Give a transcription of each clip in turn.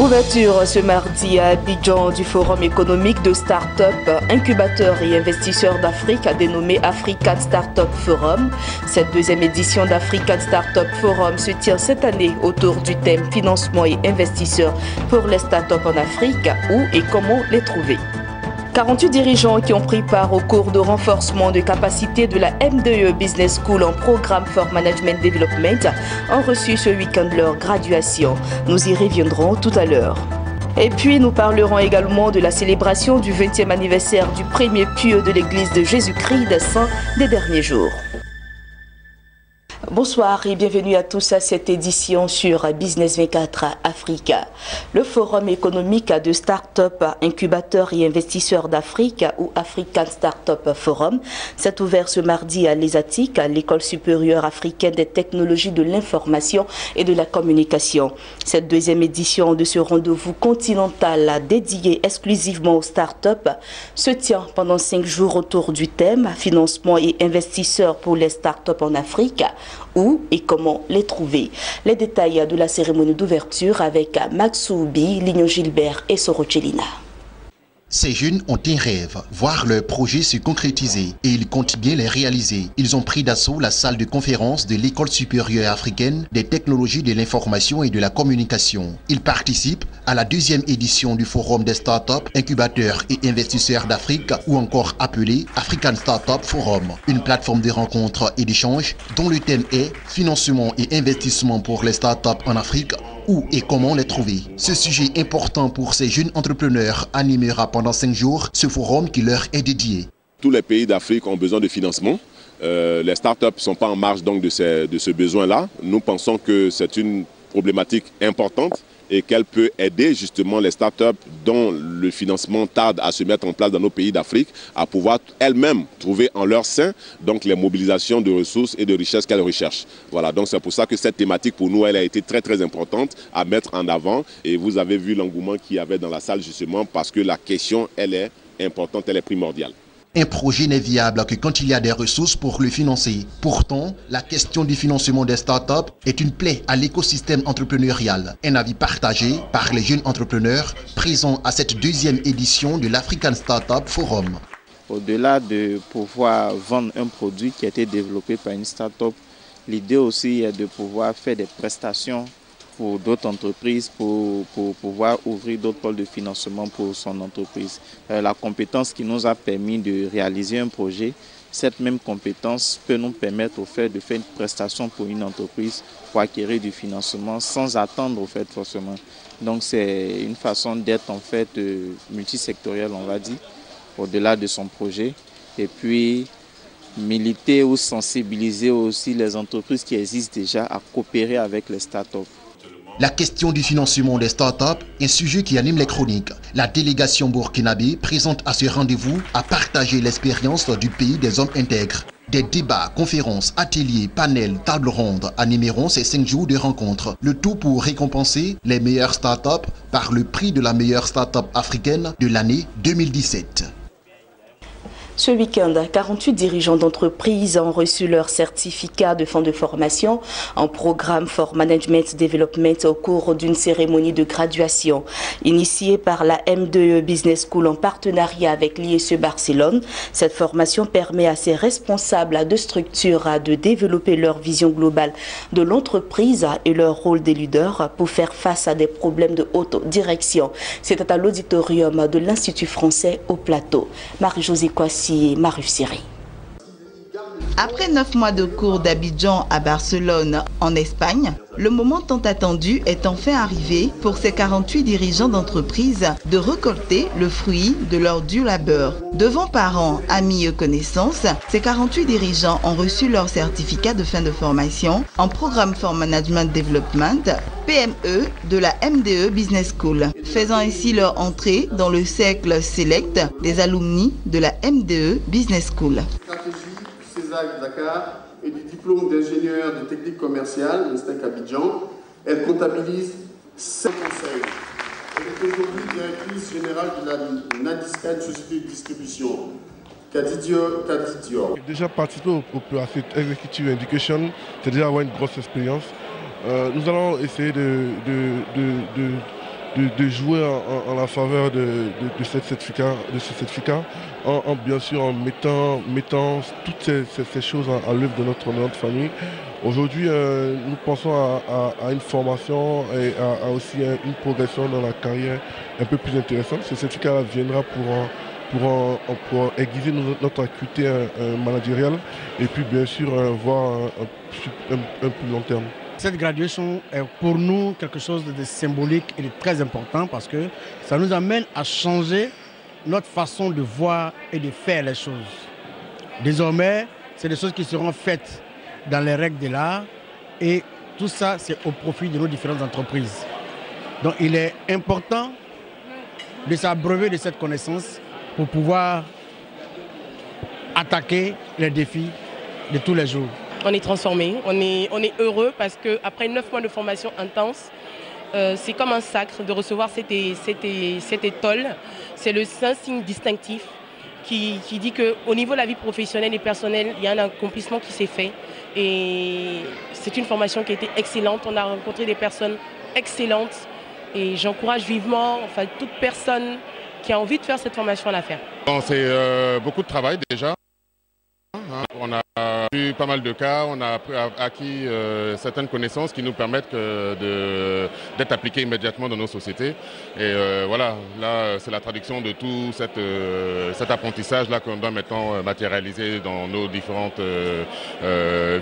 Ouverture ce mardi à Abidjan du Forum économique de start-up, incubateurs et investisseurs d'Afrique dénommé African Startup Forum. Cette deuxième édition d'African Startup Forum se tient cette année autour du thème financement et investisseurs pour les start-up en Afrique. Où et comment les trouver? 48 dirigeants qui ont pris part au cours de renforcement de capacité de la MDE Business School en programme for Management Development ont reçu ce week-end leur graduation. Nous y reviendrons tout à l'heure. Et puis nous parlerons également de la célébration du 20e anniversaire du premier pieux de l'église de Jésus-Christ des Saints des derniers jours. Bonsoir et bienvenue à tous à cette édition sur Business 24 Africa. Le forum économique de start-up, incubateurs et investisseurs d'Afrique ou African Startup Forum s'est ouvert ce mardi à l'ESATIC, à l'École supérieure africaine des technologies de l'information et de la communication. Cette deuxième édition de ce rendez-vous continental dédié exclusivement aux start-up se tient pendant 5 jours autour du thème financement et investisseurs pour les start-up en Afrique. Où et comment les trouver? Les détails de la cérémonie d'ouverture avec Maxoubi, Ligno Gilbert et Sorochelina. Ces jeunes ont un rêve, voir leur projet se concrétiser et ils comptent bien les réaliser. Ils ont pris d'assaut la salle de conférence de l'École supérieure africaine des technologies de l'information et de la communication. Ils participent à la deuxième édition du Forum des startups, incubateurs et investisseurs d'Afrique ou encore appelé African Startup Forum, une plateforme de rencontres et d'échanges dont le thème est financement et investissement pour les startups en Afrique. Où et comment les trouver? Ce sujet important pour ces jeunes entrepreneurs animera pendant 5 jours ce forum qui leur est dédié. Tous les pays d'Afrique ont besoin de financement. Les startups ne sont pas en marge donc de ce besoin-là. Nous pensons que c'est une problématique importante et qu'elle peut aider justement les startups dont le financement tarde à se mettre en place dans nos pays d'Afrique à pouvoir elles-mêmes trouver en leur sein donc les mobilisations de ressources et de richesses qu'elles recherchent. Voilà, donc c'est pour ça que cette thématique pour nous elle a été très importante à mettre en avant et vous avez vu l'engouement qu'il y avait dans la salle justement parce que la question elle est importante, elle est primordiale. Un projet n'est viable que quand il y a des ressources pour le financer. Pourtant, la question du financement des startups est une plaie à l'écosystème entrepreneurial. Un avis partagé par les jeunes entrepreneurs présents à cette deuxième édition de l'African Startup Forum. Au-delà de pouvoir vendre un produit qui a été développé par une startup, l'idée aussi est de pouvoir faire des prestations pour d'autres entreprises, pour pouvoir ouvrir d'autres pôles de financement pour son entreprise. La compétence qui nous a permis de réaliser un projet, cette même compétence peut nous permettre au fait de faire une prestation pour une entreprise pour acquérir du financement sans attendre au fait forcément. Donc c'est une façon d'être en fait multisectorielle, on va dire, au-delà de son projet. Et puis militer ou sensibiliser aussi les entreprises qui existent déjà à coopérer avec les startups. La question du financement des startups est un sujet qui anime les chroniques. La délégation burkinabé présente à ce rendez-vous a partagé l'expérience du pays des hommes intègres. Des débats, conférences, ateliers, panels, tables rondes animeront ces 5 jours de rencontres. Le tout pour récompenser les meilleures startups par le prix de la meilleure startup africaine de l'année 2017. Ce week-end, 48 dirigeants d'entreprises ont reçu leur certificat de fin de formation en programme for Management Development au cours d'une cérémonie de graduation. Initiée par la MDE Business School en partenariat avec l'ISE Barcelone, cette formation permet à ses responsables de structures de développer leur vision globale de l'entreprise et leur rôle des leaders pour faire face à des problèmes de haute direction. C'était à l'auditorium de l'Institut français au Plateau. Marie-Josée Kwasi et Maruf Siri. Après 9 mois de cours d'Abidjan à Barcelone, en Espagne, le moment tant attendu est enfin arrivé pour ces 48 dirigeants d'entreprise de récolter le fruit de leur dur labeur. Devant parents, amis et connaissances, ces 48 dirigeants ont reçu leur certificat de fin de formation en programme for Management Development, PME, de la MDE Business School, faisant ainsi leur entrée dans le cercle select des alumni de la MDE Business School. Dakar et du diplôme d'ingénieur de technique commerciale, l'INSTEC Abidjan. Elle comptabilise 5 conseils. Elle est aujourd'hui directrice générale de la Nadisca, une société de distribution. Kadidio. Déjà participer à cette Executive Education, c'est déjà avoir une grosse expérience. Nous allons essayer de de jouer en la faveur de ce certificat, bien sûr en mettant toutes ces choses à l'œuvre de notre famille. Aujourd'hui, nous pensons à une formation et à aussi une progression dans la carrière un peu plus intéressante. Ce certificat viendra pour aiguiser notre acuité managériale et puis bien sûr voir un plus long terme. Cette graduation est pour nous quelque chose de symbolique et de très important parce que ça nous amène à changer notre façon de voir et de faire les choses. Désormais, c'est des choses qui seront faites dans les règles de l'art et tout ça, c'est au profit de nos différentes entreprises. Donc il est important de s'abreuver de cette connaissance pour pouvoir attaquer les défis de tous les jours. On est transformé, on est heureux parce qu'après 9 mois de formation intense, c'est comme un sacre de recevoir cette étole. C'est un signe distinctif qui dit qu'au niveau de la vie professionnelle et personnelle, il y a un accomplissement qui s'est fait. Et c'est une formation qui a été excellente. On a rencontré des personnes excellentes et j'encourage vivement toute personne qui a envie de faire cette formation à la faire. C'est beaucoup de travail déjà. On a eu pas mal de cas, on a acquis certaines connaissances qui nous permettent d'être appliquées immédiatement dans nos sociétés. Et voilà, là c'est la traduction de tout cet apprentissage-là qu'on doit maintenant matérialiser dans nos différentes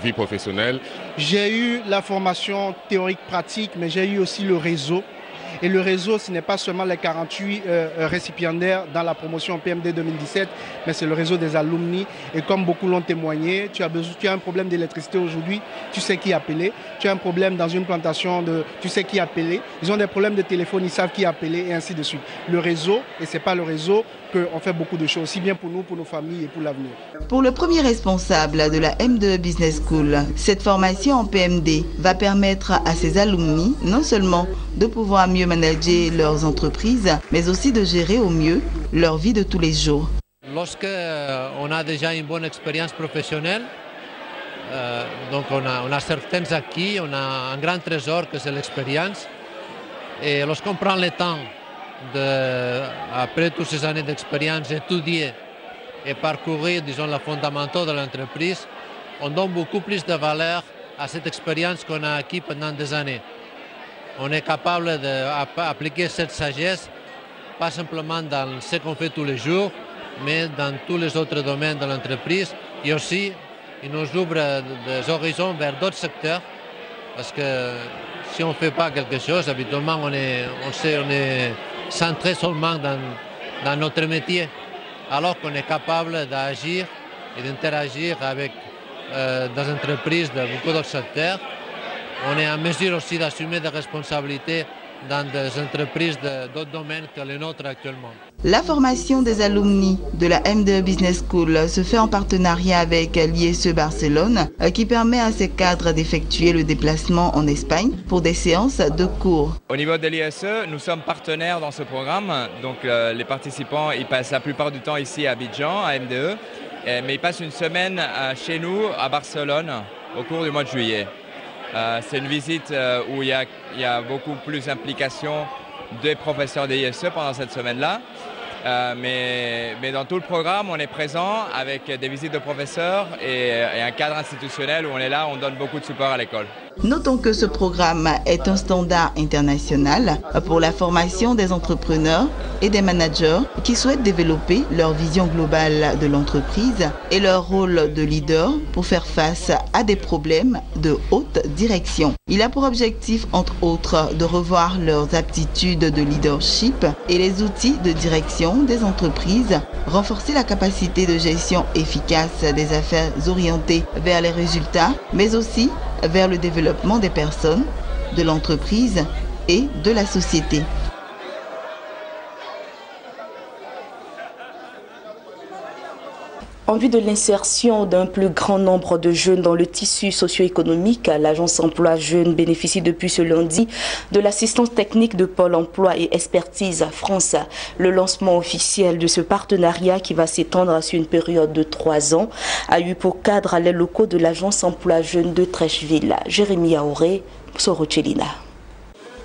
vies professionnelles. J'ai eu la formation théorique pratique, mais j'ai eu aussi le réseau. Et le réseau, ce n'est pas seulement les 48 récipiendaires dans la promotion PMD 2017, mais c'est le réseau des alumni. Et comme beaucoup l'ont témoigné, tu as un problème d'électricité aujourd'hui, tu sais qui appeler. Tu as un problème dans une plantation, tu sais qui appeler. Ils ont des problèmes de téléphone, ils savent qui appeler et ainsi de suite. Le réseau, et ce n'est pas le réseau, qu'on fait beaucoup de choses, aussi bien pour nous, pour nos familles et pour l'avenir. Pour le premier responsable de la M2 Business School, cette formation en PMD va permettre à ses alumni non seulement de pouvoir mieux manager leurs entreprises, mais aussi de gérer au mieux leur vie de tous les jours. Lorsqu'on a déjà une bonne expérience professionnelle, donc on a certains acquis, on a un grand trésor que c'est l'expérience. Et lorsqu'on prend le temps après toutes ces années d'expérience, étudier et parcourir, disons, les fondamentaux de l'entreprise, on donne beaucoup plus de valeur à cette expérience qu'on a acquis pendant des années. On est capable d'appliquer cette sagesse, pas simplement dans ce qu'on fait tous les jours, mais dans tous les autres domaines de l'entreprise. Et aussi, il nous ouvre des horizons vers d'autres secteurs, parce que si on ne fait pas quelque chose, habituellement on est centré seulement dans notre métier, alors qu'on est capable d'agir et d'interagir avec des entreprises de beaucoup d'autres secteurs. On est en mesure aussi d'assumer des responsabilités dans des entreprises d'autres domaines que les nôtres actuellement. La formation des alumni de la M2 Business School se fait en partenariat avec l'ISE Barcelone qui permet à ses cadres d'effectuer le déplacement en Espagne pour des séances de cours. Au niveau de l'ISE, nous sommes partenaires dans ce programme. Donc les participants ils passent la plupart du temps ici à Abidjan, à MDE, mais ils passent une semaine chez nous à Barcelone au cours du mois de juillet. C'est une visite où il y a beaucoup plus d'implication des professeurs des ISE pendant cette semaine-là. Mais dans tout le programme, on est présent avec des visites de professeurs et un cadre institutionnel où on est là, on donne beaucoup de support à l'école. Notons que ce programme est un standard international pour la formation des entrepreneurs et des managers qui souhaitent développer leur vision globale de l'entreprise et leur rôle de leader pour faire face à des problèmes de haute direction. Il a pour objectif, entre autres, de revoir leurs aptitudes de leadership et les outils de direction des entreprises, renforcer la capacité de gestion efficace des affaires orientées vers les résultats, mais aussi vers le développement des personnes, de l'entreprise et de la société. En vue de l'insertion d'un plus grand nombre de jeunes dans le tissu socio-économique, l'Agence Emploi Jeunes bénéficie depuis ce lundi de l'assistance technique de Pôle Emploi et Expertise France. Le lancement officiel de ce partenariat, qui va s'étendre sur une période de 3 ans, a eu pour cadre les locaux de l'Agence Emploi Jeunes de Trècheville. Jérémy Aoré, Sorochelina.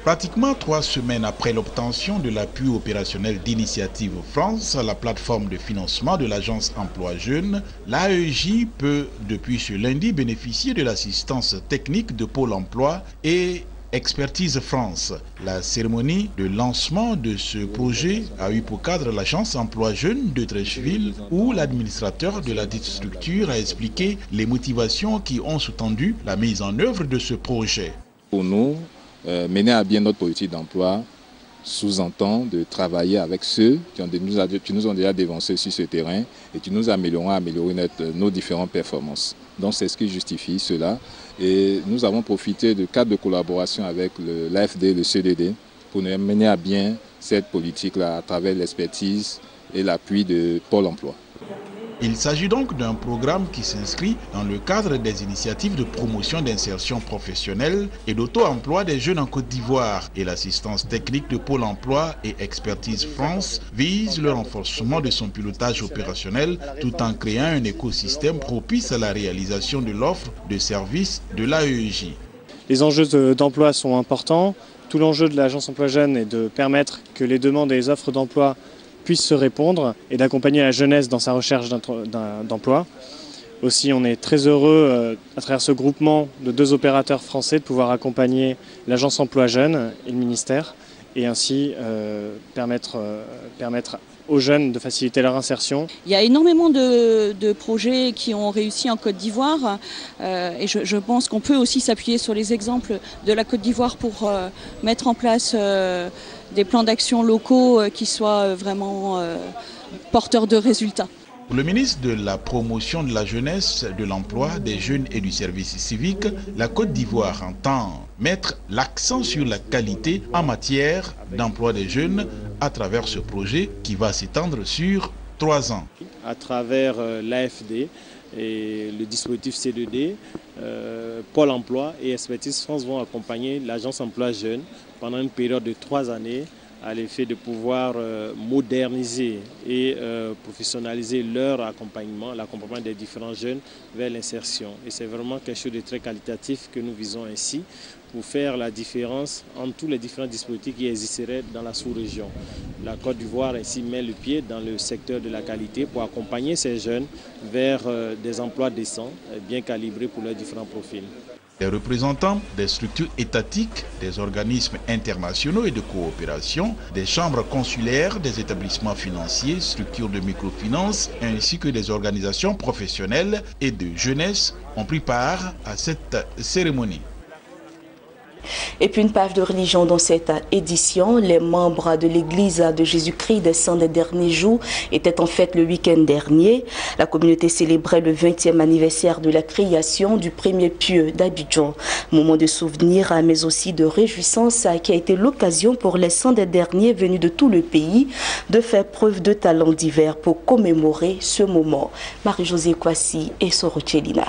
Pratiquement 3 semaines après l'obtention de l'appui opérationnel d'Initiative France, la plateforme de financement de l'Agence Emploi Jeunes, l'AEJ peut depuis ce lundi bénéficier de l'assistance technique de Pôle Emploi et Expertise France. La cérémonie de lancement de ce projet a eu pour cadre l'Agence Emploi Jeunes de Treichville, où l'administrateur de la dite structure a expliqué les motivations qui ont sous-tendu la mise en œuvre de ce projet. Pour nous, mener à bien notre politique d'emploi sous-entend de travailler avec ceux qui nous ont déjà dévancés sur ce terrain et qui nous amélioreront à améliorer nos différentes performances. Donc c'est ce qui justifie cela. Et nous avons profité de cadres de collaboration avec l'AFD et le CDD pour mener à bien cette politique-là à travers l'expertise et l'appui de Pôle Emploi. Il s'agit donc d'un programme qui s'inscrit dans le cadre des initiatives de promotion d'insertion professionnelle et d'auto-emploi des jeunes en Côte d'Ivoire. Et l'assistance technique de Pôle Emploi et Expertise France vise le renforcement de son pilotage opérationnel tout en créant un écosystème propice à la réalisation de l'offre de services de l'AEJ. Les enjeux d'emploi sont importants. Tout l'enjeu de l'Agence Emploi Jeunes est de permettre que les demandes et les offres d'emploi puissent se répondre et d'accompagner la jeunesse dans sa recherche d'emploi. Aussi, on est très heureux, à travers ce groupement de 2 opérateurs français, de pouvoir accompagner l'Agence Emploi Jeunes et le ministère et ainsi permettre aux jeunes de faciliter leur insertion. Il y a énormément de projets qui ont réussi en Côte d'Ivoire et je pense qu'on peut aussi s'appuyer sur les exemples de la Côte d'Ivoire pour mettre en place des plans d'action locaux qui soient vraiment porteurs de résultats. Pour le ministre de la Promotion de la Jeunesse, de l'Emploi, des Jeunes et du Service Civique, la Côte d'Ivoire entend mettre l'accent sur la qualité en matière d'emploi des jeunes à travers ce projet qui va s'étendre sur 3 ans. À travers l'AFD et le dispositif CDD, Pôle Emploi et Expertise France vont accompagner l'Agence Emploi Jeunes pendant une période de 3 années à l'effet de pouvoir moderniser et professionnaliser leur accompagnement, l'accompagnement des différents jeunes vers l'insertion. Et c'est vraiment quelque chose de très qualitatif que nous visons ainsi pour faire la différence entre tous les différents dispositifs qui existeraient dans la sous-région. La Côte d'Ivoire ainsi met le pied dans le secteur de la qualité pour accompagner ces jeunes vers des emplois décents, bien calibrés pour leurs différents profils. Les représentants des structures étatiques, des organismes internationaux et de coopération, des chambres consulaires, des établissements financiers, structures de microfinance, ainsi que des organisations professionnelles et de jeunesse ont pris part à cette cérémonie. Et puis une page de religion dans cette édition. Les membres de l'église de Jésus-Christ des Saints des derniers jours étaient en fête le week-end dernier. La communauté célébrait le 20e anniversaire de la création du premier pieu d'Abidjan. Moment de souvenir mais aussi de réjouissance qui a été l'occasion pour les Saints des derniers venus de tout le pays de faire preuve de talents divers pour commémorer ce moment. Marie-Josée Kwasi et Sorochelina.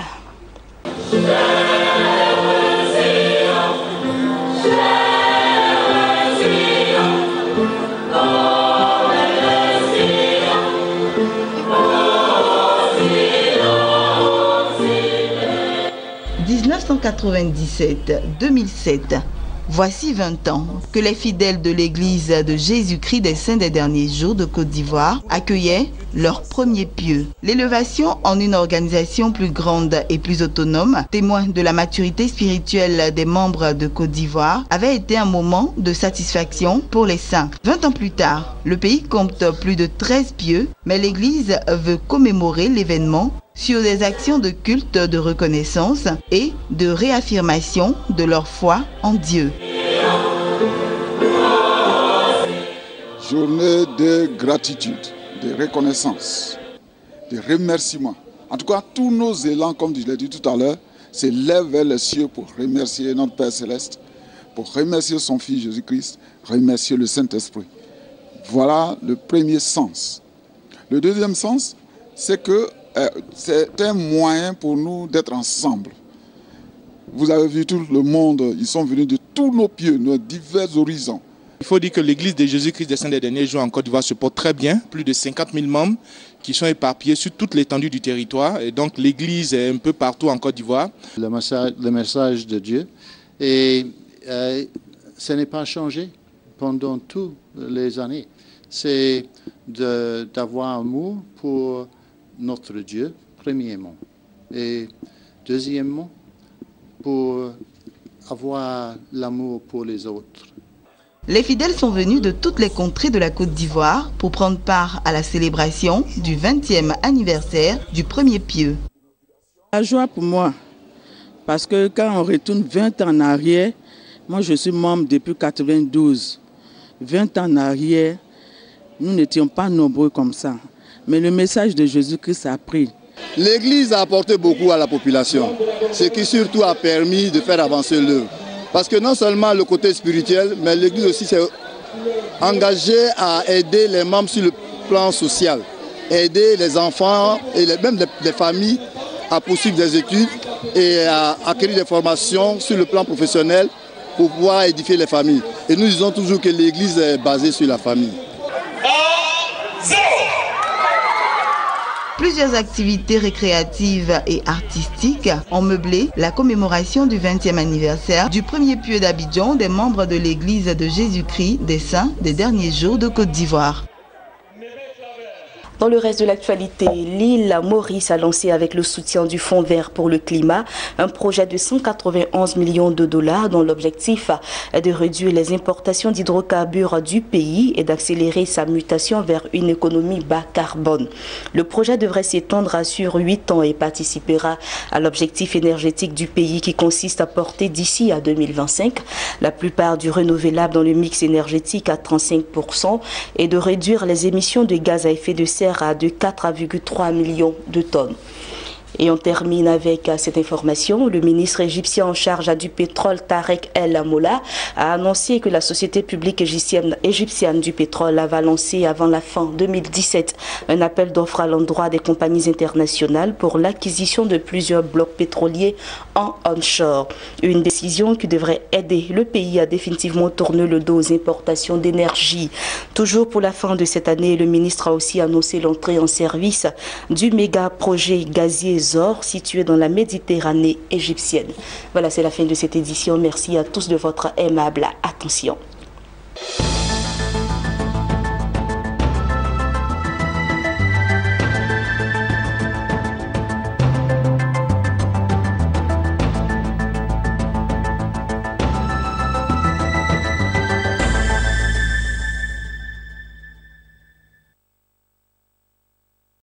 1997-2007. Voici 20 ans que les fidèles de l'église de Jésus-Christ des Saints des derniers jours de Côte d'Ivoire accueillaient leur premier pieu. L'élévation en une organisation plus grande et plus autonome, témoin de la maturité spirituelle des membres de Côte d'Ivoire, avait été un moment de satisfaction pour les saints. 20 ans plus tard, le pays compte plus de 13 pieux, mais l'église veut commémorer l'événement sur des actions de culte, de reconnaissance et de réaffirmation de leur foi en Dieu. Journée de gratitude, de reconnaissance, de remerciement. En tout cas, tous nos élans, comme je l'ai dit tout à l'heure, s'élèvent vers les cieux pour remercier notre Père Céleste, pour remercier son Fils Jésus-Christ, remercier le Saint-Esprit. Voilà le premier sens. Le deuxième sens, c'est que c'est un moyen pour nous d'être ensemble. Vous avez vu tout le monde, ils sont venus de tous nos pieux, de divers horizons. Il faut dire que l'église de Jésus-Christ des Saints des derniers jours en Côte d'Ivoire se porte très bien. Plus de 50 000 membres qui sont éparpillés sur toute l'étendue du territoire. Et donc l'église est un peu partout en Côte d'Ivoire. Le message de Dieu. Et ce n'est pas changé pendant toutes les années. C'est d'avoir amour pour notre Dieu, premièrement. Et deuxièmement, pour avoir l'amour pour les autres. Les fidèles sont venus de toutes les contrées de la Côte d'Ivoire pour prendre part à la célébration du 20e anniversaire du premier pieux. La joie pour moi, parce que quand on retourne 20 ans en arrière, moi je suis membre depuis 92. 20 ans en arrière, nous n'étions pas nombreux comme ça. Mais le message de Jésus-Christ a pris. L'Église a apporté beaucoup à la population, ce qui surtout a permis de faire avancer l'œuvre. Parce que non seulement le côté spirituel, mais l'Église aussi s'est engagée à aider les membres sur le plan social, aider les enfants et même les familles à poursuivre des études et à acquérir des formations sur le plan professionnel pour pouvoir édifier les familles. Et nous disons toujours que l'Église est basée sur la famille. Plusieurs activités récréatives et artistiques ont meublé la commémoration du 20e anniversaire du premier pieux d'Abidjan des membres de l'Église de Jésus-Christ des Saints des derniers jours de Côte d'Ivoire. Dans le reste de l'actualité, l'île Maurice a lancé avec le soutien du Fonds vert pour le climat un projet de 191 millions de dollars dont l'objectif est de réduire les importations d'hydrocarbures du pays et d'accélérer sa mutation vers une économie bas carbone. Le projet devrait s'étendre sur 8 ans et participera à l'objectif énergétique du pays qui consiste à porter d'ici à 2025 la plupart du renouvelable dans le mix énergétique à 35% et de réduire les émissions de gaz à effet de serre à de 4,3 millions de tonnes. Et on termine avec cette information. Le ministre égyptien en charge du pétrole, Tarek El Amoula, a annoncé que la société publique égyptienne du pétrole va lancer avant la fin 2017 un appel d'offres à l'endroit des compagnies internationales pour l'acquisition de plusieurs blocs pétroliers en onshore. Une décision qui devrait aider le pays à définitivement tourner le dos aux importations d'énergie. Toujours pour la fin de cette année, le ministre a aussi annoncé l'entrée en service du méga projet gazier Zor situé dans la Méditerranée égyptienne. Voilà, c'est la fin de cette édition. Merci à tous de votre aimable attention.